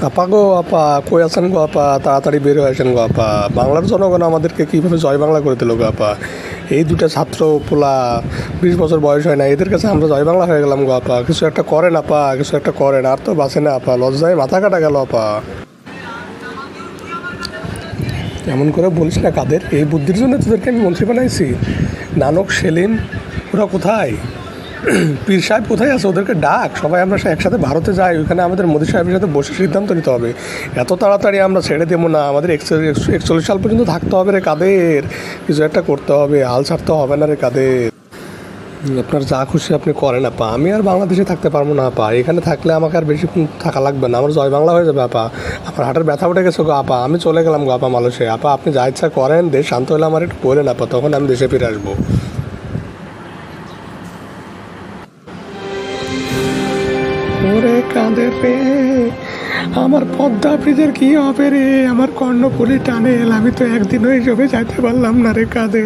আপা গো আপা, কই আছেন গো আপা? তাড়াতাড়ি বের হয়ে আসেন গো আপা। বাংলার জনগণ আমাদেরকে কীভাবে জয় বাংলা করে দিল গো আপা। এই দুটা ছাত্র পোলা, 20 বছর বয়স হয় না, এদের কাছে আমরা জয় বাংলা হয়ে গেলাম গো আপা। কিছু একটা করেন আপা, কিছু একটা করেন। আর তো বাঁচে না আপা, লজ্জায় মাথা কাটা গেল আপা। এমন করে বলিস না কাদের, এই বুদ্ধির জন্য তোদেরকে আমি মন্ত্রী বানাইছি। নানক, সেলিম, ওরা কোথায়? পীর সাহেব কোথায় আছে? ওদেরকে ডাক, সবাই আমরা একসাথে ভারতে যাই, ওইখানে আমাদের মোদী সাহেবের সাথে বসে সিদ্ধান্ত নিতে হবে। এত তাড়াতাড়ি আমরা ছেড়ে দেবো না, আমাদের 41 সাল পর্যন্ত থাকতে হবে রে কাদের। কিছু একটা করতে হবে, হাল ছাড়তে হবে না রে কাদের। আপনার যা খুশি আপনি করেন আপা, আমি আর বাংলাদেশে থাকতে পারবো না আপা। এখানে থাকলে আমাকে আর বেশিক্ষণ থাকা লাগবে না, আমার জয় বাংলা হয়ে যাবে আপা। আমার হাটের ব্যথা উঠে গেছে গো আপা, আমি চলে গেলাম গো আপা মালয়েশিয়া। আপা আপনি যা ইচ্ছা করেন, দেশ শান্ত হলে আমার একটু বলেন আপা, তখন আমি দেশে ফিরে আসবো। ওরে কাঁদে রে আমার পদ্মা ব্রিজের কি হবে রে, আমার কর্ণফুলী টানেল, আমি তো একদিনও এইসবে যাইতে পারলাম না রে কাঁদে।